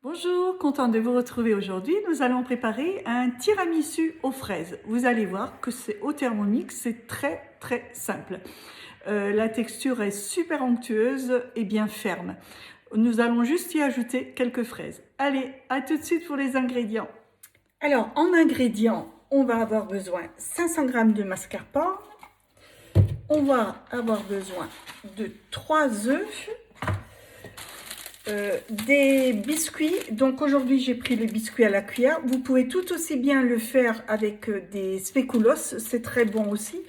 Bonjour, contente de vous retrouver aujourd'hui. Nous allons préparer un tiramisu aux fraises. Vous allez voir que c'est au Thermomix, c'est très simple. La texture est super onctueuse et bien ferme. Nous allons juste y ajouter quelques fraises. Allez, à tout de suite pour les ingrédients. Alors, en ingrédients, on va avoir besoin 500 g de mascarpone. On va avoir besoin de 3 œufs. Des biscuits, donc aujourd'hui j'ai pris les biscuits à la cuillère. Vous pouvez tout aussi bien le faire avec des spéculoos, c'est très bon aussi.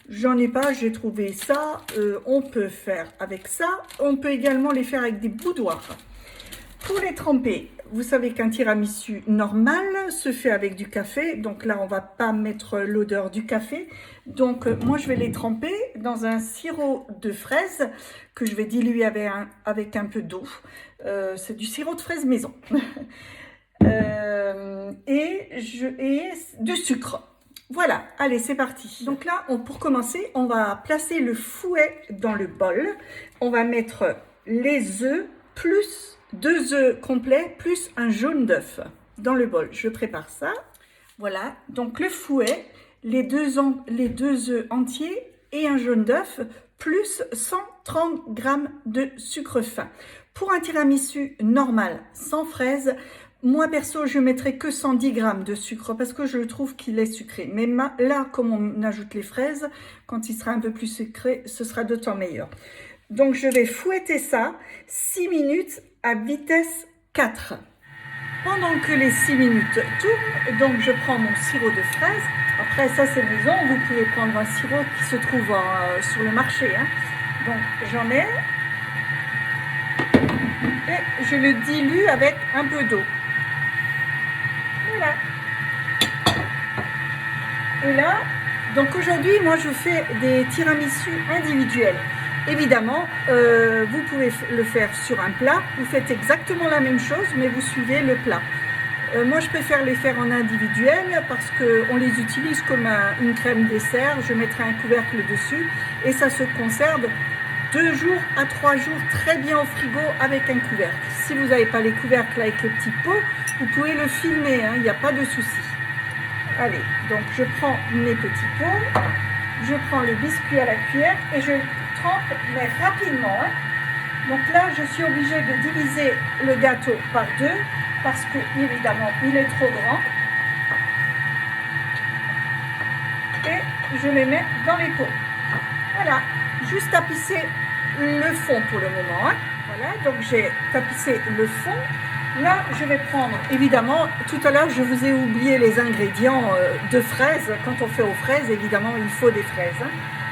J'en ai pas, j'ai trouvé ça, on peut faire avec ça. On peut également les faire avec des boudoirs. Pour les tremper, vous savez qu'un tiramisu normal se fait avec du café. Donc là, on va pas mettre l'odeur du café. Donc moi, je vais les tremper dans un sirop de fraises que je vais diluer avec un peu d'eau. C'est du sirop de fraises maison. et du sucre. Voilà, allez, c'est parti. Donc là, pour commencer, on va placer le fouet dans le bol. On va mettre les œufs plus 2 œufs complets plus un jaune d'œuf dans le bol. Je prépare ça. Voilà, donc le fouet, les deux œufs entiers et un jaune d'œuf plus 130 g de sucre fin. Pour un tiramisu normal sans fraises, moi perso je mettrai que 110 g de sucre parce que je trouve qu'il est sucré. Mais là, comme on ajoute les fraises, quand il sera un peu plus sucré, ce sera d'autant meilleur. Donc je vais fouetter ça 6 minutes à vitesse 4. Pendant que les 6 minutes tournent, donc je prends mon sirop de fraise. Après ça c'est maison, vous pouvez prendre un sirop qui se trouve sur le marché. Donc j'en mets et je le dilue avec un peu d'eau. Voilà. Et là, donc aujourd'hui moi je fais des tiramisus individuels. Évidemment, vous pouvez le faire sur un plat, vous faites exactement la même chose, mais vous suivez le plat. Moi, je préfère les faire en individuel parce qu'on les utilise comme une crème dessert. Je mettrai un couvercle dessus et ça se conserve 2 jours à 3 jours très bien au frigo avec un couvercle. Si vous n'avez pas les couvercles avec le petit pot, vous pouvez le filmer, il n'y a pas de souci. Allez, donc je prends mes petits pots, je prends les biscuits à la cuillère et je trempe, mais rapidement. Donc là, je suis obligée de diviser le gâteau par 2 parce que, évidemment, il est trop grand. Et je les mets dans les pots. Voilà, juste tapisser le fond pour le moment. Voilà, donc j'ai tapissé le fond. Là, je vais prendre, évidemment, tout à l'heure, je vous ai oublié les ingrédients de fraises. Quand on fait aux fraises, évidemment, il faut des fraises.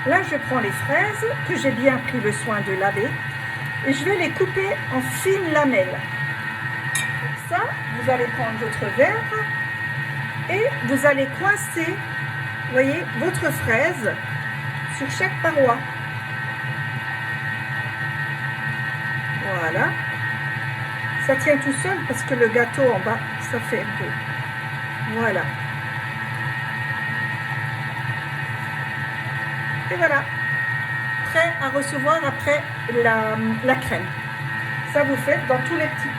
Là, je prends les fraises que j'ai bien pris le soin de laver et je vais les couper en fines lamelles. Comme ça, vous allez prendre votre verre et vous allez coincer, vous voyez, votre fraise sur chaque paroi. Voilà. Ça tient tout seul parce que le gâteau en bas, ça fait un peu. Voilà. Et voilà, prêt à recevoir après la crème. Ça vous faites dans tous les petits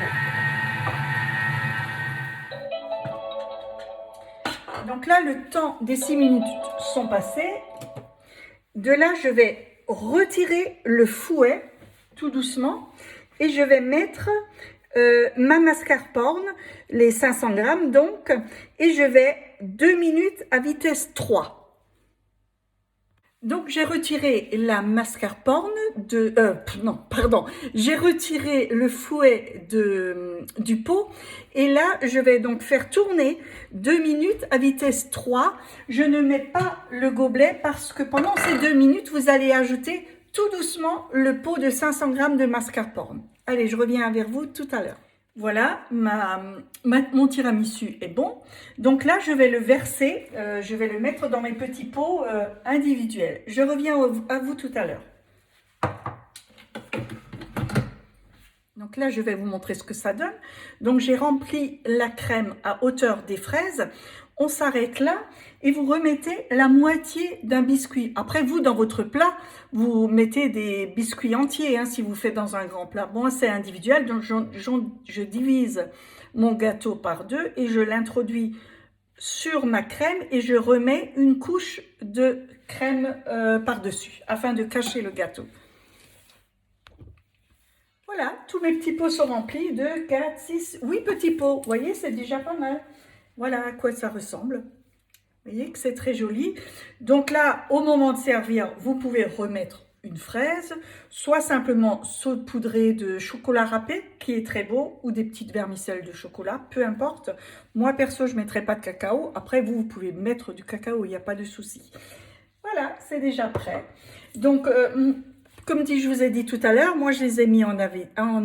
pots. Donc là, le temps des 6 minutes sont passés. De là, je vais retirer le fouet tout doucement et je vais mettre ma mascarpone, les 500 g donc, et je vais 2 minutes à vitesse 3. Donc j'ai retiré la mascarpone j'ai retiré le fouet du pot et là je vais donc faire tourner 2 minutes à vitesse 3. Je ne mets pas le gobelet parce que pendant ces 2 minutes vous allez ajouter tout doucement le pot de 500 g de mascarpone. Allez, je reviens vers vous tout à l'heure. Voilà, mon tiramisu est bon. Donc là, je vais le verser, je vais le mettre dans mes petits pots individuels. Je reviens à vous tout à l'heure. Donc là, je vais vous montrer ce que ça donne. Donc j'ai rempli la crème à hauteur des fraises. On s'arrête là et vous remettez la moitié d'un biscuit. Après, vous, dans votre plat, vous mettez des biscuits entiers si vous faites dans un grand plat. Bon, c'est individuel, donc je divise mon gâteau par deux et je l'introduis sur ma crème et je remets une couche de crème par-dessus afin de cacher le gâteau. Voilà, tous mes petits pots sont remplis de 4, 6, 8 petits pots. Vous voyez, c'est déjà pas mal. Voilà à quoi ça ressemble. Vous voyez que c'est très joli. Donc là, au moment de servir, vous pouvez remettre une fraise, soit simplement saupoudré de chocolat râpé, qui est très beau, ou des petites vermicelles de chocolat, peu importe. Moi, perso, je ne mettrai pas de cacao. Après, vous pouvez mettre du cacao, il n'y a pas de souci. Voilà, c'est déjà prêt. Donc, comme je vous ai dit tout à l'heure, moi, je les ai mis en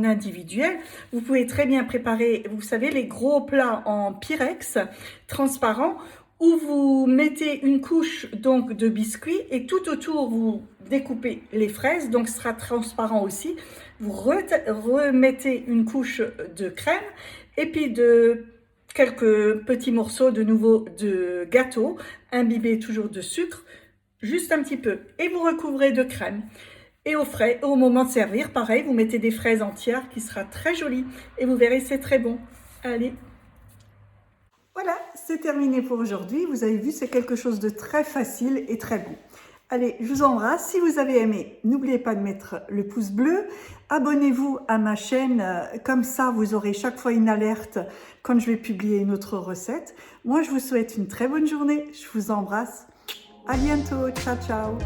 individuel. Vous pouvez très bien préparer, vous savez, les gros plats en Pyrex transparent, où vous mettez une couche donc de biscuit et tout autour vous découpez les fraises, donc ce sera transparent aussi. Vous remettez une couche de crème et puis de quelques petits morceaux de nouveau de gâteau, imbibés toujours de sucre, juste un petit peu, et vous recouvrez de crème. Et au moment de servir, pareil, vous mettez des fraises entières qui sera très joli et vous verrez, c'est très bon. Allez! Voilà, c'est terminé pour aujourd'hui. Vous avez vu, c'est quelque chose de très facile et très bon. Allez, je vous embrasse. Si vous avez aimé, n'oubliez pas de mettre le pouce bleu. Abonnez-vous à ma chaîne, comme ça vous aurez chaque fois une alerte quand je vais publier une autre recette. Moi, je vous souhaite une très bonne journée. Je vous embrasse. À bientôt. Ciao, ciao.